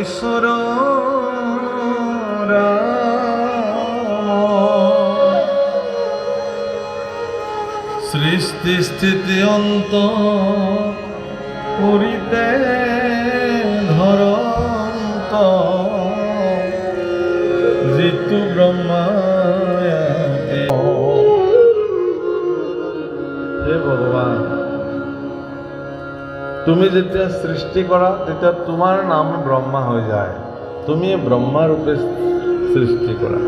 ঈশ্বর সৃষ্টি স্থিতি অন্ত পুরিতে ধরন্ত ঋতু ব্রহ্মা। হে ভগবান, তুমি যেতিয়া সৃষ্টি কৰা তেতিয়া তোমাৰ নাম ব্ৰহ্মা হৈ যায়। তুমি ব্ৰহ্মা ৰূপে সৃষ্টি কৰা।